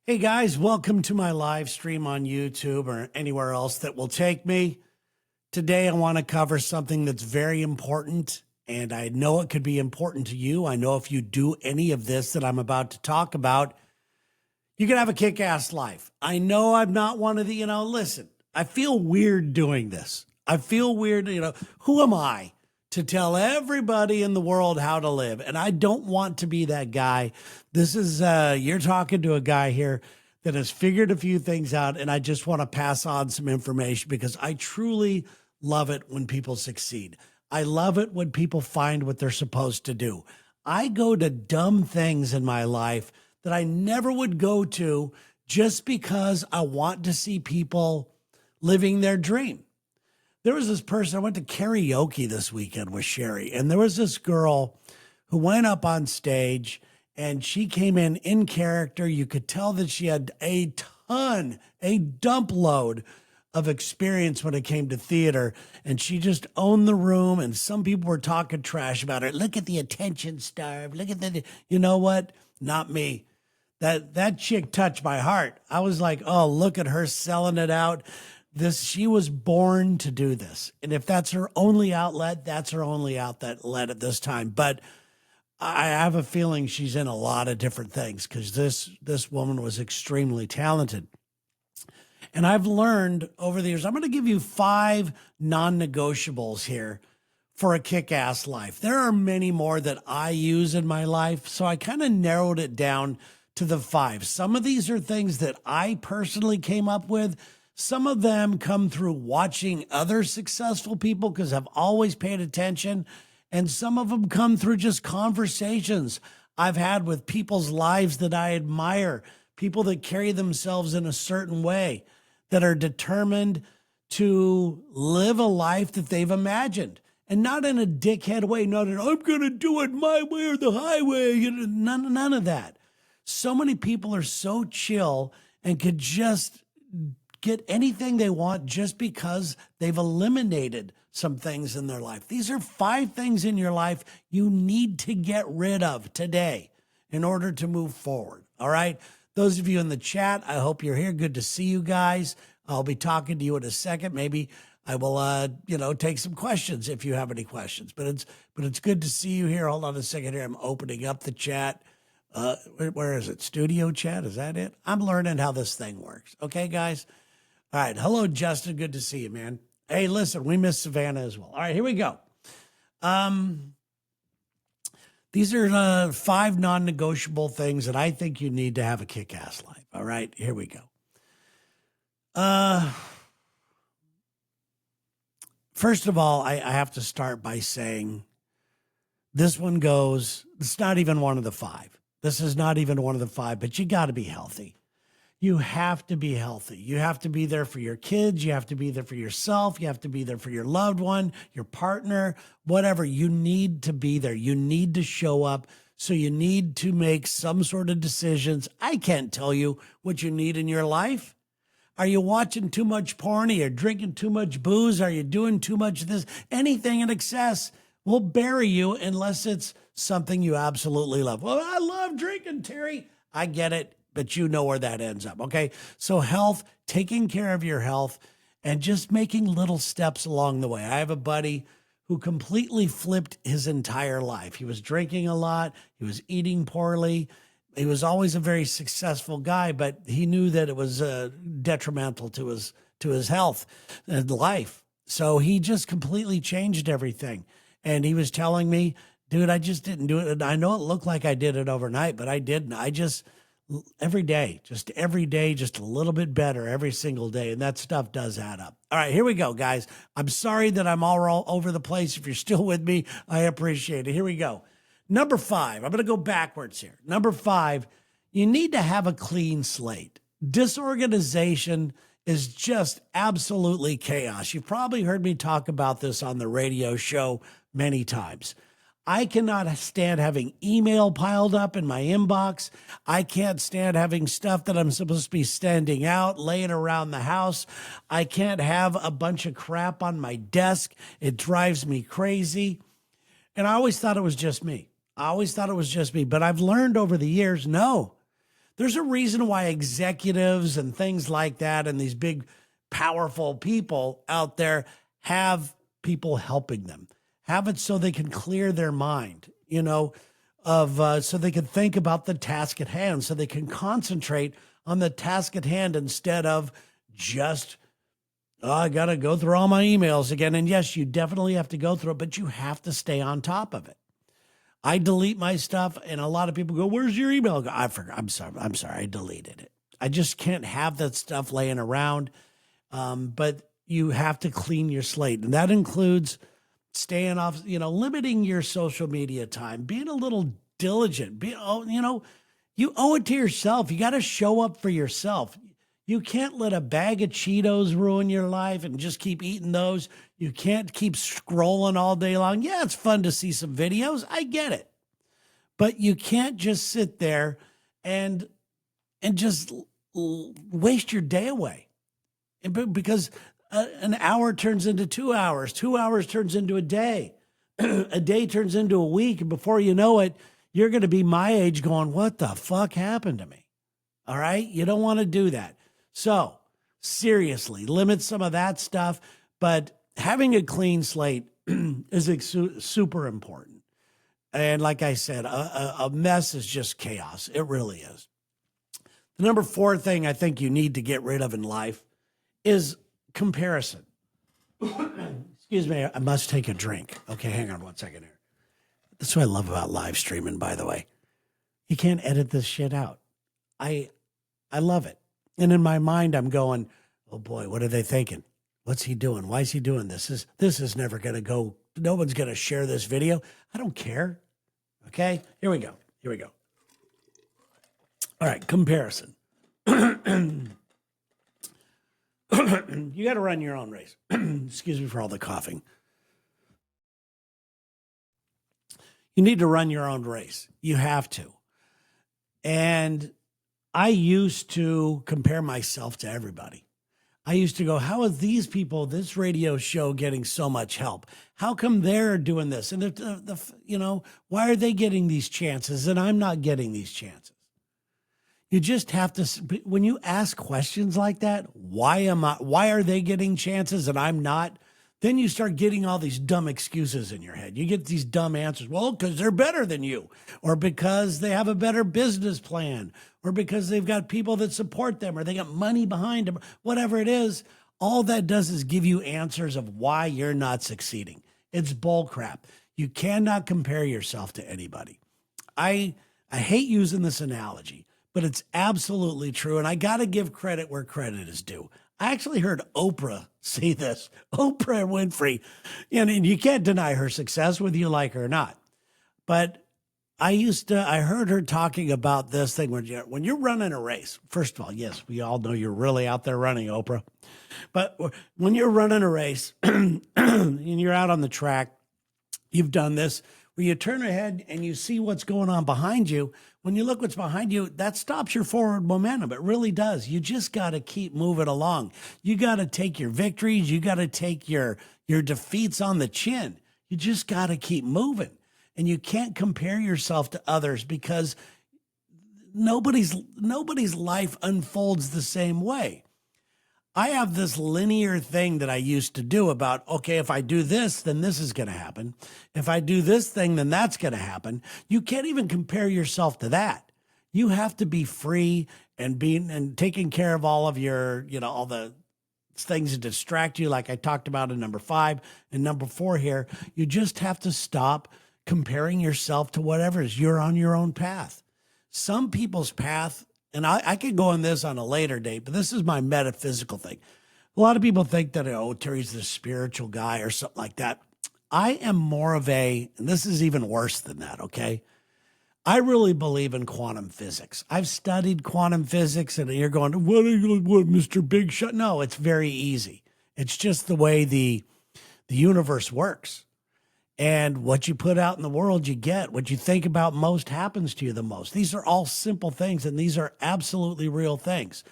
Hey guys, welcome to my live stream on YouTube or anywhere else that will take me. Today, I want to cover something that's very important, and I know it could be important to you. I know if you do any of this that I'm about to talk about, you can have a kick-ass life. I know I'm not one of the, listen, I feel weird doing this. I feel weird, who am I to tell everybody in the world how to live? And I don't want to be that guy. This is, you're talking to a guy here that has figured a few things out, and I just want to pass on some information because I truly love it when people succeed. I love it when people find what they're supposed to do. I go to dumb things in my life that I never would go to just because I want to see people living their dream. There was this person, I went to karaoke this weekend with Sherry, and there was this girl who went up on stage and she came in character. You could tell that she had a dump load of experience when it came to theater, and she just owned the room, and some people were talking trash about her. Look at the attention starved. Look at the, you know what? Not me. That chick touched my heart. I was like, oh, look at her selling it out. She was born to do this. And if that's her only outlet, that's her only outlet at this time. But I have a feeling she's in a lot of different things because this woman was extremely talented. And I've learned over the years, I'm going to give you 5 non-negotiables here for a kick-ass life. There are many more that I use in my life, so I kind of narrowed it down to the 5. Some of these are things that I personally came up with. Some of them come through watching other successful people because I've always paid attention. And some of them come through just conversations I've had with people's lives that I admire, people that carry themselves in a certain way, that are determined to live a life that they've imagined. And not in a dickhead way, not in, I'm going to do it my way or the highway. None of that. So many people are so chill and could just get anything they want just because they've eliminated some things in their life. These are 5 things in your life you need to get rid of today in order to move forward. All right. Those of you in the chat, I hope you're here. Good to see you guys. I'll be talking to you in a second. Maybe I will, take some questions if you have any questions. But it's good to see you here. Hold on a second here. I'm opening up the chat. Where is it? Studio chat? Is that it? I'm learning how this thing works. Okay, guys. All right. Hello, Justin. Good to see you, man. Hey, listen, we miss Savannah as well. All right, here we go. These are 5 non-negotiable things that I think you need to have a kick-ass life. All right, here we go. First of all, I have to start by saying this one goes, it's not even one of the 5. This is not even one of the 5, but you got to be healthy. You have to be healthy. You have to be there for your kids. You have to be there for yourself. You have to be there for your loved one, your partner, whatever. You need to be there. You need to show up. So you need to make some sort of decisions. I can't tell you what you need in your life. Are you watching too much porn? Are you drinking too much booze? Are you doing too much of this? Anything in excess will bury you unless it's something you absolutely love. Well, I love drinking, Terry. I get it. But you know where that ends up, okay? So health, taking care of your health, and just making little steps along the way. I have a buddy who completely flipped his entire life. He was drinking a lot. He was eating poorly. He was always a very successful guy, but he knew that it was detrimental to his health and life. So he just completely changed everything. And he was telling me, dude, I just didn't do it. And I know it looked like I did it overnight, but I didn't. Every day, just a little bit better every single day. And that stuff does add up. All right, here we go, guys. I'm sorry that I'm all over the place. If you're still with me, I appreciate it. Here we go. Number 5, I'm going to go backwards here. Number 5, you need to have a clean slate. Disorganization is just absolutely chaos. You've probably heard me talk about this on the radio show many times. I cannot stand having email piled up in my inbox. I can't stand having stuff that I'm supposed to be sending out, laying around the house. I can't have a bunch of crap on my desk. It drives me crazy. And I always thought it was just me. But I've learned over the years, no, There's a reason why executives and things like that and these big, powerful people out there have people helping them, have it so they can clear their mind, so they can think about the task at hand, so they can concentrate on the task at hand instead of just, oh, I got to go through all my emails again. And yes, you definitely have to go through it, but you have to stay on top of it. I delete my stuff, and a lot of people go, "Where's your email?" I go, I forgot. I'm sorry. I deleted it. I just can't have that stuff laying around. But you have to clean your slate, and that includes staying off, limiting your social media time, being a little diligent. You owe it to yourself. You got to show up for yourself. You can't let a bag of Cheetos ruin your life and just keep eating those. You can't keep scrolling all day long. Yeah, it's fun to see some videos. I get it. But you can't just sit there and just waste your day away. Because an hour turns into 2 hours. 2 hours turns into a day. A day turns into a week. And before you know it, you're going to be my age going, what the fuck happened to me? All right? You don't want to do that. So seriously, limit some of that stuff. But having a clean slate is super important. And like I said, a mess is just chaos. It really is. The number 4 thing I think you need to get rid of in life is comparison. Excuse me, I must take a drink. Okay, hang on one second here. That's what I love about live streaming, by the way. You can't edit this shit out. I love it. And in my mind, I'm going, oh boy, what are they thinking? What's he doing? Why is he doing this? This is never going to go. No one's going to share this video. I don't care. Okay, here we go. All right, comparison. You got to run your own race. Excuse me for all the coughing. You need to run your own race. You have to. And I used to compare myself to everybody. I used to go, how are these people, this radio show getting so much help? How come they're doing this? And why are they getting these chances and I'm not getting these chances? You just have to, when you ask questions like that, why are they getting chances and I'm not? Then you start getting all these dumb excuses in your head. You get these dumb answers. Well, because they're better than you, or because they have a better business plan, or because they've got people that support them, or they got money behind them, whatever it is. All that does is give you answers of why you're not succeeding. It's bull crap. You cannot compare yourself to anybody. I hate using this analogy, but it's absolutely true. And I got to give credit where credit is due. I actually heard Oprah say this, Oprah Winfrey, and you can't deny her success whether you like her or not. But I heard her talking about this thing when you're running a race. First of all, yes, we all know you're really out there running, Oprah. But when you're running a race and you're out on the track, you've done this, where you turn ahead and you see what's going on behind you. When you look what's behind you, that stops your forward momentum. It really does. You just got to keep moving along. You got to take your victories. You got to take your defeats on the chin. You just got to keep moving. And you can't compare yourself to others because nobody's life unfolds the same way. I have this linear thing that I used to do about, okay, if I do this, then this is going to happen. If I do this thing, then that's going to happen. You can't even compare yourself to that. You have to be free and taking care of all of your, all the things that distract you, like I talked about in number 5 and number 4 here. You just have to stop comparing yourself to whatever it is. You're on your own path. Some people's path, and I could go on this on a later date, but this is my metaphysical thing. A lot of people think that, Terry's the spiritual guy or something like that. I am more of and this is even worse than that, okay? I really believe in quantum physics. I've studied quantum physics, and you're going, what, Mr. Big Shot? No, it's very easy. It's just the way the universe works. And what you put out in the world, you get. What you think about most happens to you the most. These are all simple things, and these are absolutely real things.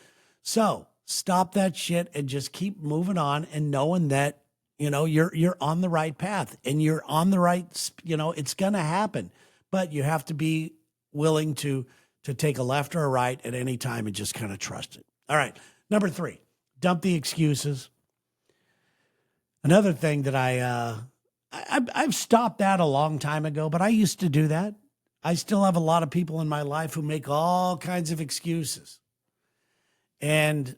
So stop that shit and just keep moving on and knowing that, you're on the right path and you're on the right, it's going to happen. But you have to be willing to to take a left or a right at any time and just kind of trust it. All right. Number 3, dump the excuses. Another thing that I've stopped that a long time ago, but I used to do that. I still have a lot of people in my life who make all kinds of excuses. And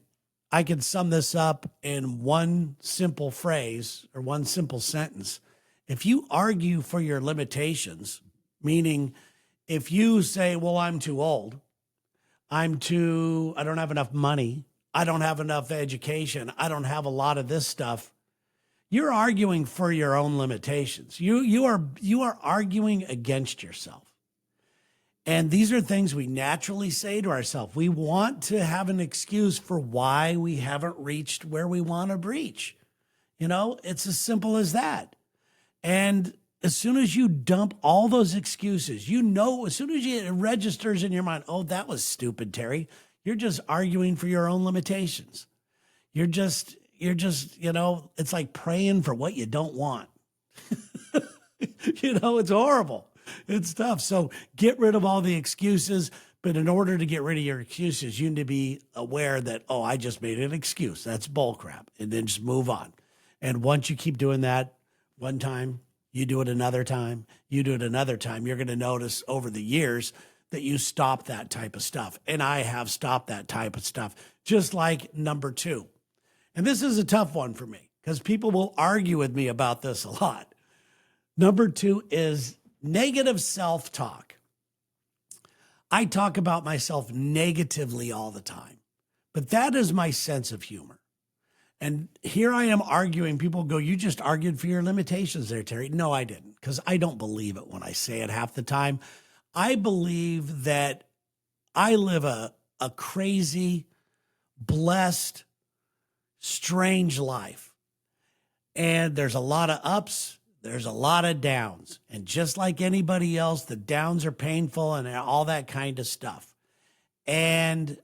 I can sum this up in one simple phrase or one simple sentence. If you argue for your limitations, meaning if you say, well, I'm too old, I don't have enough money, I don't have enough education, I don't have a lot of this stuff, you're arguing for your own limitations. You are arguing against yourself. And these are things we naturally say to ourselves. We want to have an excuse for why we haven't reached where we want to reach. It's as simple as that. And as soon as you dump all those excuses, as soon as it registers in your mind, oh, that was stupid, Terry. You're just arguing for your own limitations. You're just, it's like praying for what you don't want. It's horrible. It's tough. So get rid of all the excuses. But in order to get rid of your excuses, you need to be aware that, oh, I just made an excuse. That's bullcrap. And then just move on. And once you keep doing that one time, you do it another time, you do it another time, you're going to notice over the years that you stop that type of stuff. And I have stopped that type of stuff, just like number 2. And this is a tough one for me because people will argue with me about this a lot. Number 2 is negative self-talk. I talk about myself negatively all the time, but that is my sense of humor. And here I am arguing. People go, you just argued for your limitations there, Terry. No, I didn't, because I don't believe it when I say it half the time. I believe that I live a crazy, blessed, strange life. And there's a lot of ups. There's a lot of downs. And just like anybody else, the downs are painful and all that kind of stuff. And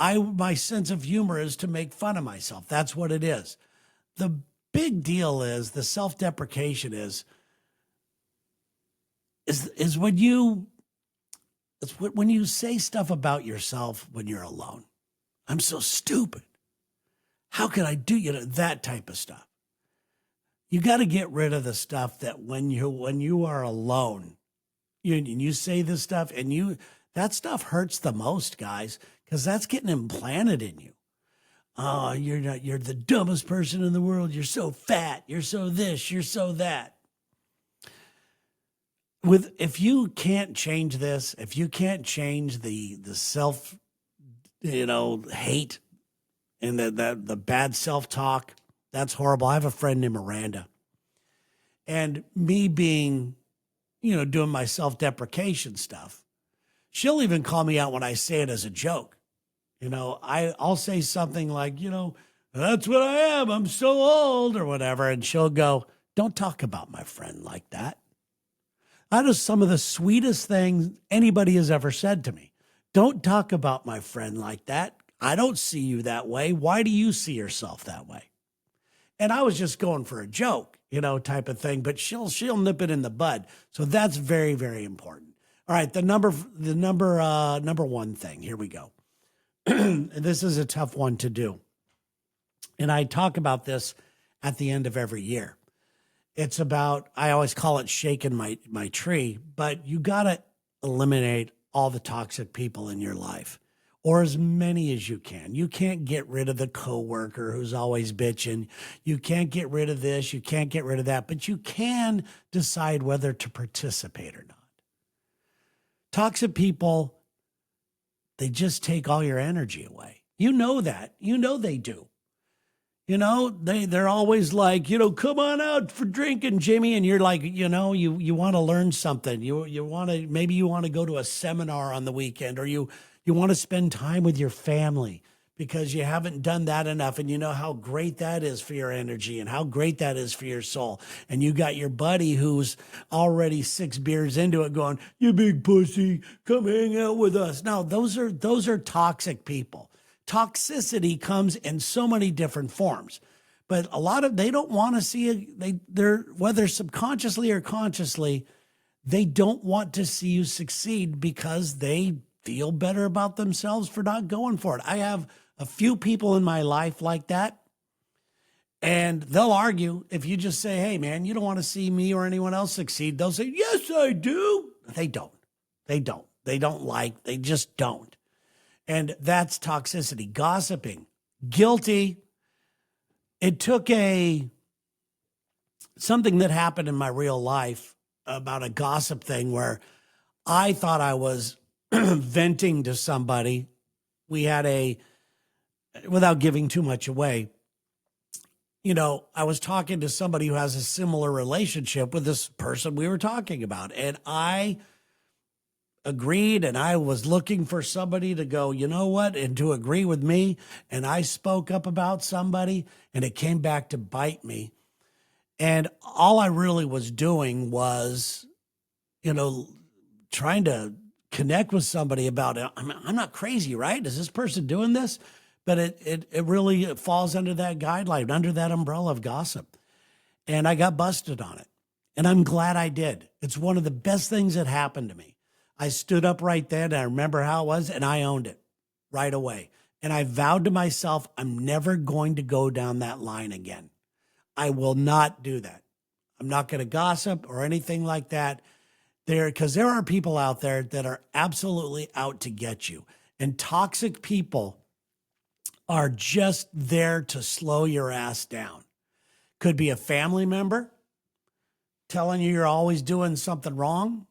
my sense of humor is to make fun of myself. That's what it is. The big deal is the self-deprecation is when you say stuff about yourself when you're alone. I'm so stupid. How could I do that type of stuff? You got to get rid of the stuff that when you are alone, you say this stuff and that stuff hurts the most, guys, because that's getting implanted in you. Oh, you're the dumbest person in the world. You're so fat. You're so this. You're so that. If you can't change this, if you can't change the self, hate and the bad self-talk, that's horrible. I have a friend named Miranda, and me being, doing my self-deprecation stuff, she'll even call me out when I say it as a joke. I'll say something like, that's what I am. I'm so old or whatever. And she'll go, don't talk about my friend like that. That is some of the sweetest things anybody has ever said to me. Don't talk about my friend like that. I don't see you that way. Why do you see yourself that way? And I was just going for a joke, type of thing, but she'll nip it in the bud. So that's very, very important. All right. The number 1 thing, here we go. And this is a tough one to do. And I talk about this at the end of every year. It's about, I always call it shaking my tree, but you got to eliminate all the toxic people in your life, or as many as you can. You can't get rid of the coworker who's always bitching. You can't get rid of this. You can't get rid of that, but you can decide whether to participate or not. Toxic people, they just take all your energy away. You know that. They do. They're always like, come on out for drinking, Jimmy. And you're like, you want to learn something. Maybe you want to go to a seminar on the weekend, or you want to spend time with your family because you haven't done that enough. And you know how great that is for your energy and how great that is for your soul. And you got your buddy who's already 6 beers into it going, you big pussy, come hang out with us. Now, those are toxic people. Toxicity comes in so many different forms, but they don't want to see they're whether subconsciously or consciously, they don't want to see you succeed because they feel better about themselves for not going for it. I have a few people in my life like that, and they'll argue if you just say, hey, man, you don't want to see me or anyone else succeed. They'll say, yes, I do. They don't. They don't. They just don't. And that's toxicity. Gossiping. Guilty. It took something that happened in my real life about a gossip thing where I thought I was venting to somebody. We had without giving too much away, I was talking to somebody who has a similar relationship with this person we were talking about. And I agreed, and I was looking for somebody to go, you know what, and to agree with me. And I spoke up about somebody, and it came back to bite me. And all I really was doing was, trying to connect with somebody about it. I'm not crazy, right? Is this person doing this? But it really falls under that guideline, under that umbrella of gossip. And I got busted on it. And I'm glad I did. It's one of the best things that happened to me. I stood up right then, and I remember how it was, and I owned it right away. And I vowed to myself, I'm never going to go down that line again. I will not do that. I'm not going to gossip or anything like that. Because there are people out there that are absolutely out to get you. And toxic people are just there to slow your ass down. Could be a family member telling you you're always doing something wrong.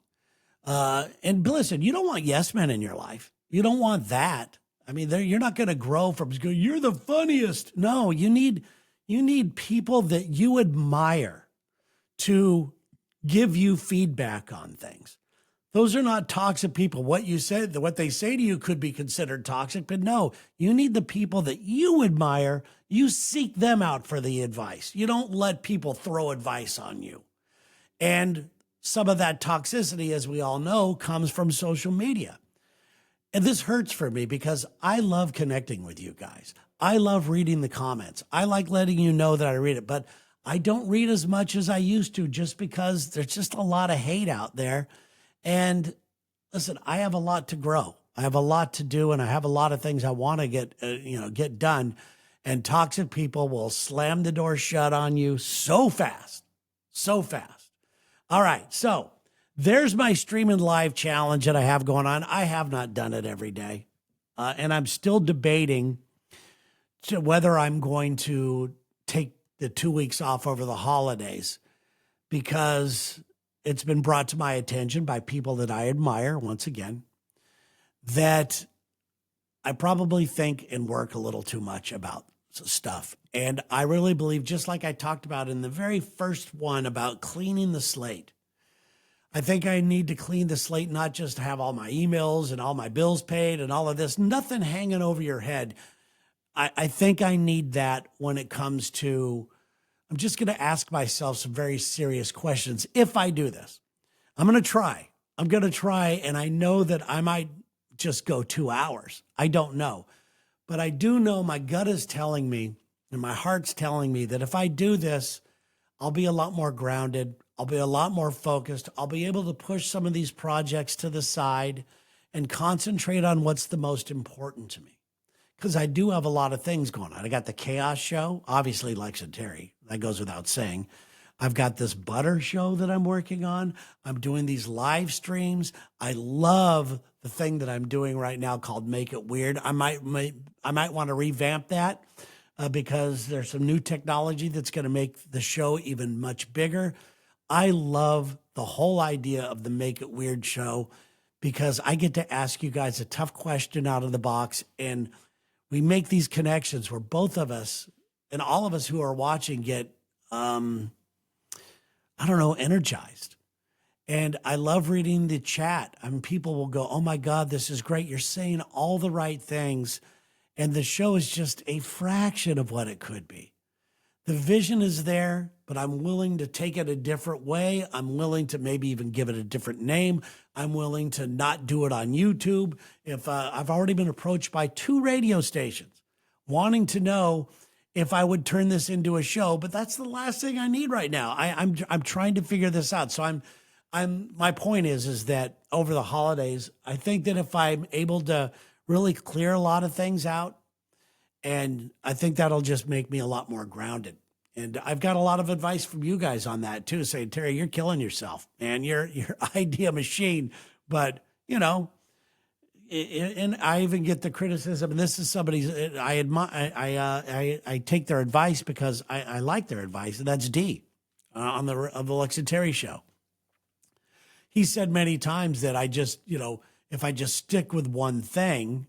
And listen, you don't want yes men in your life. You don't want that. I mean, you're not going to grow from, you're the funniest. No, you need people that you admire to give you feedback on things. Those are not toxic people. What they say to you could be considered toxic, but no, you need the people that you admire. You seek them out for the advice. You don't let people throw advice on you. And some of that toxicity, as we all know, comes from social media. And this hurts for me because I love connecting with you guys. I love reading the comments. I like letting you know that I read it, but I don't read as much as I used to just because there's just a lot of hate out there. And listen, I have a lot to grow. I have a lot to do, and I have a lot of things I want to get done. And toxic people will slam the door shut on you so fast. All right, so there's my streaming live challenge that I have going on. I have not done it every day, and I'm still debating whether I'm going to take the 2 weeks off over the holidays, because it's been brought to my attention by people that I admire, once again, that I probably think and work a little too much about stuff. And I really believe, just like I talked about in the very first one about cleaning the slate, I think I need to clean the slate, not just have all my emails and all my bills paid and all of this, nothing hanging over your head. I think I need that when it comes to, I'm just going to ask myself some very serious questions. If I do this, I'm going to try, and I know that I might just go 2 hours. I don't know, but I do know my gut is telling me and my heart's telling me that if I do this, I'll be a lot more grounded. I'll be a lot more focused. I'll be able to push some of these projects to the side and concentrate on what's the most important to me. Because I do have a lot of things going on. I got the Chaos Show, obviously Lex and Terry. That goes without saying. I've got this butter show that I'm working on. I'm doing these live streams. I love the thing that I'm doing right now called Make It Weird. I might want to revamp that because there's some new technology that's going to make the show even much bigger. I love the whole idea of the Make It Weird show because I get to ask you guys a tough question out of the box, and we make these connections where both of us and all of us who are watching get, energized. And I love reading the chat. I mean, people will go, oh my God, this is great. You're saying all the right things. And the show is just a fraction of what it could be. The vision is there, but I'm willing to take it a different way. I'm willing to maybe even give it a different name. I'm willing to not do it on YouTube. If I've already been approached by 2 radio stations wanting to know if I would turn this into a show, but that's the last thing I need right now. I'm trying to figure this out. So My point is that over the holidays, I think that if I'm able to really clear a lot of things out, and I think that'll just make me a lot more grounded. And I've got a lot of advice from you guys on that too, saying, Terry, you're killing yourself, man. You're idea machine. But you know, and I even get the criticism. And this is somebody's. I admire. I take their advice because I like their advice, and that's D on the Lex and Terry show. He said many times that I just, if I just stick with one thing,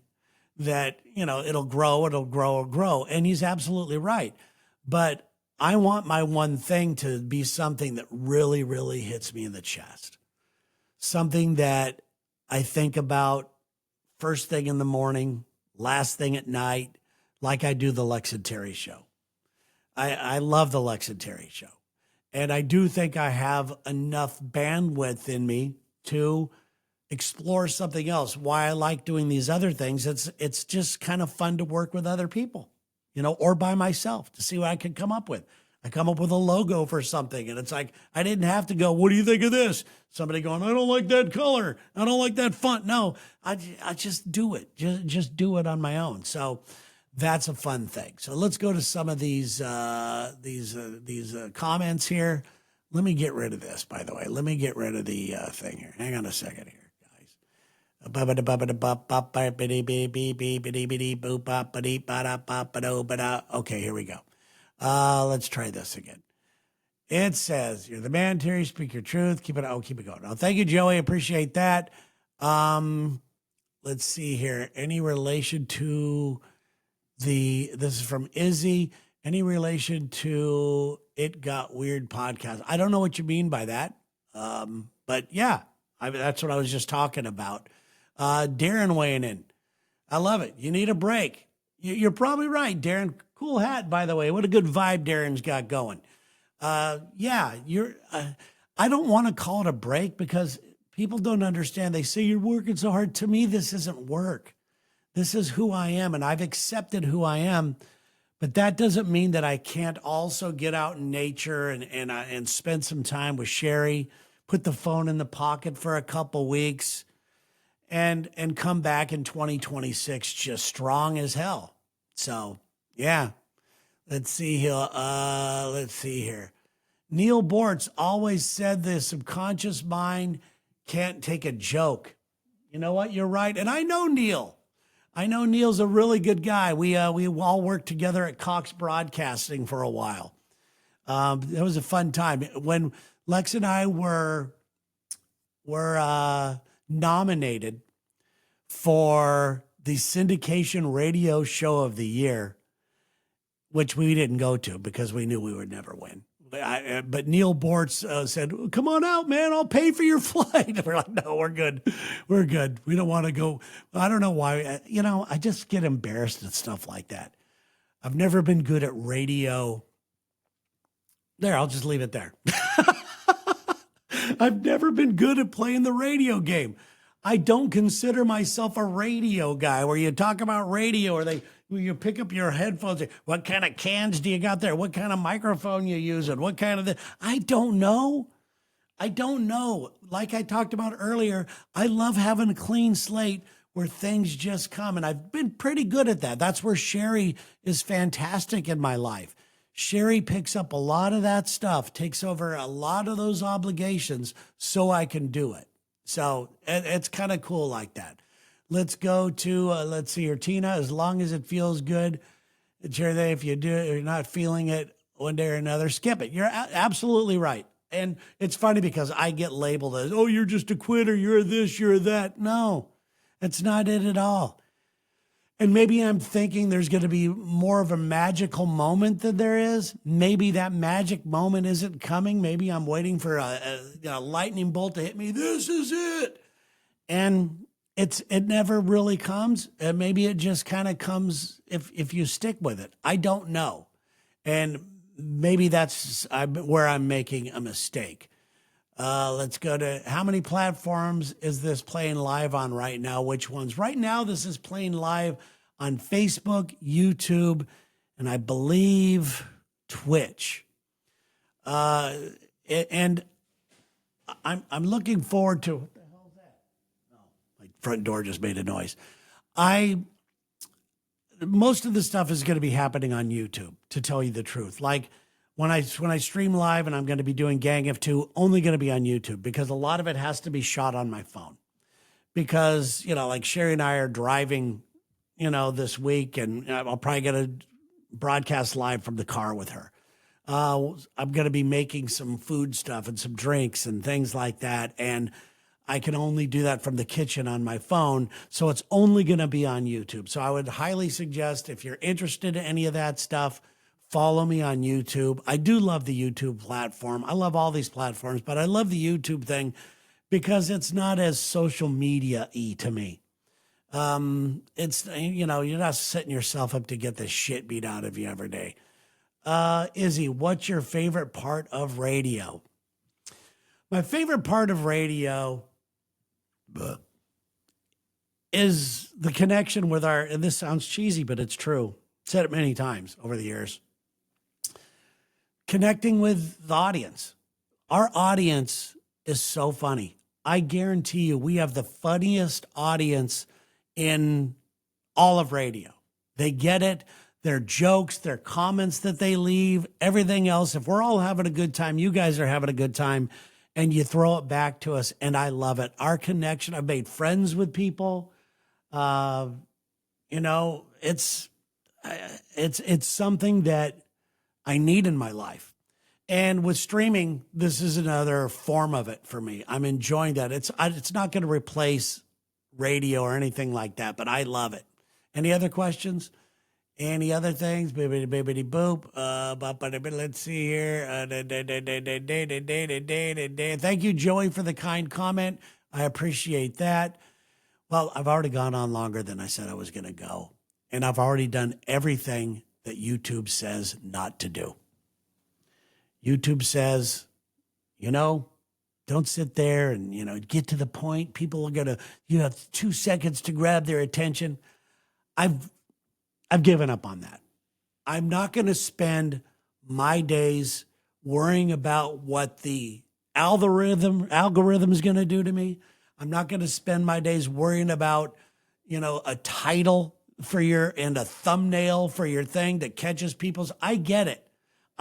that, it'll grow. And he's absolutely right. But I want my one thing to be something that really, really hits me in the chest. Something that I think about first thing in the morning, last thing at night, like I do the Lex and Terry show. I love the Lex and Terry show. And I do think I have enough bandwidth in me to explore something else. Why I like doing these other things, it's just kind of fun to work with other people, or by myself to see what I can come up with. I come up with a logo for something, and it's like, I didn't have to go, what do you think of this? Somebody going, I don't like that color. I don't like that font. No, I just do it. Just do it on my own. So that's a fun thing. So let's go to some of these comments here. Let me get rid of this, by the way. Let me get rid of the thing here. Hang on a second here, guys. Okay, here we go. Let's try this again. It says, you're the man, Terry, speak your truth. Keep it going. Oh, thank you, Joey. Appreciate that. Let's see here. Any relation to this is from Izzy. Any relation to It Got Weird podcast? I don't know what you mean by that. But yeah, that's what I was just talking about. Darren weighing in. I love it. You need a break. You're probably right, Darren. Cool hat, by the way. What a good vibe Darren's got going. I don't want to call it a break because people don't understand. They say you're working so hard. To me, this isn't work. This is who I am, and I've accepted who I am. But that doesn't mean that I can't also get out in nature and spend some time with Sherry, put the phone in the pocket for a couple weeks, and come back in 2026 just strong as hell. So, yeah. Let's see here. Neil Bortz always said the subconscious mind can't take a joke. You know what? You're right. And I know Neil. I know Neil's a really good guy. We all worked together at Cox Broadcasting for a while. It was a fun time. When Lex and I were nominated for the syndication radio show of the year, which we didn't go to because we knew we would never win. But Neil Bortz said, come on out, man. I'll pay for your flight. We're like, no, we're good. We're good. We don't want to go. I don't know why. I just get embarrassed at stuff like that. I've never been good at radio. There, I'll just leave it there. I've never been good at playing the radio game. I don't consider myself a radio guy where you talk about radio or you pick up your headphones. What kind of cans do you got there? What kind of microphone you using? What kind of I don't know. Like I talked about earlier, I love having a clean slate where things just come. And I've been pretty good at that. That's where Sherry is fantastic in my life. Sherry picks up a lot of that stuff, takes over a lot of those obligations so I can do it. So it's kind of cool like that. Let's go to, let's see here, Tina, as long as it feels good. Jerry, if you're not feeling it one day or another, skip it. You're absolutely right. And it's funny because I get labeled as, oh, you're just a quitter, you're this, you're that. No, that's not it at all. And maybe I'm thinking there's going to be more of a magical moment than there is. Maybe that magic moment isn't coming. Maybe I'm waiting for a lightning bolt to hit me. This is it. And it never really comes. And maybe it just kind of comes if you stick with it. I don't know. And maybe that's where I'm making a mistake. Let's go to how many platforms is this playing live on right now? Which ones? Right now, this is playing live on Facebook, YouTube, and I believe Twitch. And I'm looking forward to, what the hell is that? Oh, my front door just made a noise. I Most of the stuff is going to be happening on YouTube, to tell you the truth. Like when I stream live, and I'm going to be doing Gang of Two, only going to be on YouTube, because a lot of it has to be shot on my phone. Because, like Sherry and I are driving, this week, and I'll probably get a broadcast live from the car with her. I'm going to be making some food stuff and some drinks and things like that. And I can only do that from the kitchen on my phone. So it's only going to be on YouTube. So I would highly suggest, if you're interested in any of that stuff, follow me on YouTube. I do love the YouTube platform. I love all these platforms, but I love the YouTube thing because it's not as social media-y to me. It's, you're not setting yourself up to get the shit beat out of you every day. Izzy, what's your favorite part of radio? My favorite part of radio is the connection with and this sounds cheesy, but it's true. Said it many times over the years. Connecting with the audience. Our audience is so funny. I guarantee you, we have the funniest audience in all of radio. They get it. Their jokes, their comments that they leave, everything else. If we're all having a good time, you guys are having a good time, and you throw it back to us, and I love it. Our connection, I've made friends with people. It's something that I need in my life. And with streaming, this is another form of it for me. I'm enjoying that. It's not going to replace radio or anything like that, but I love it. Any other questions? Any other things? Bibbidi bibbidi boop. Let's see here. Thank you, Joey, for the kind comment. I appreciate that. Well, I've already gone on longer than I said I was going to go. And I've already done everything that YouTube says not to do. YouTube says, don't sit there and, get to the point. People are going to, you have 2 seconds to grab their attention. I've given up on that. I'm not going to spend my days worrying about what the algorithm is going to do to me. I'm not going to spend my days worrying about, a title and a thumbnail for your thing that catches people's. I get it.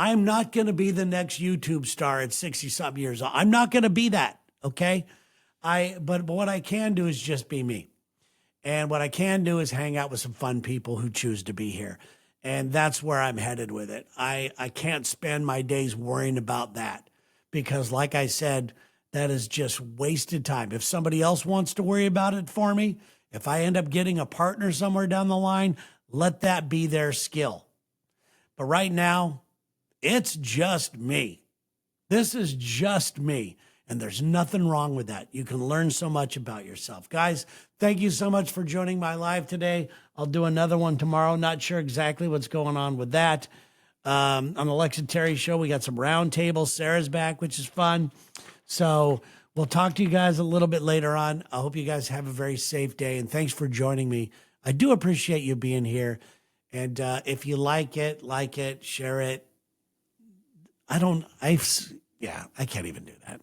I'm not going to be the next YouTube star at 60-something years old. I'm not going to be that, okay? But what I can do is just be me. And what I can do is hang out with some fun people who choose to be here. And that's where I'm headed with it. I can't spend my days worrying about that because, like I said, that is just wasted time. If somebody else wants to worry about it for me, if I end up getting a partner somewhere down the line, let that be their skill. But right now, it's just me. This is just me. And there's nothing wrong with that. You can learn so much about yourself. Guys, thank you so much for joining my live today. I'll do another one tomorrow. Not sure exactly what's going on with that. On the Lex and Terry show, we got some round tables. Sarah's back, which is fun. So we'll talk to you guys a little bit later on. I hope you guys have a very safe day. And thanks for joining me. I do appreciate you being here. And if you like it, share it. I can't even do that.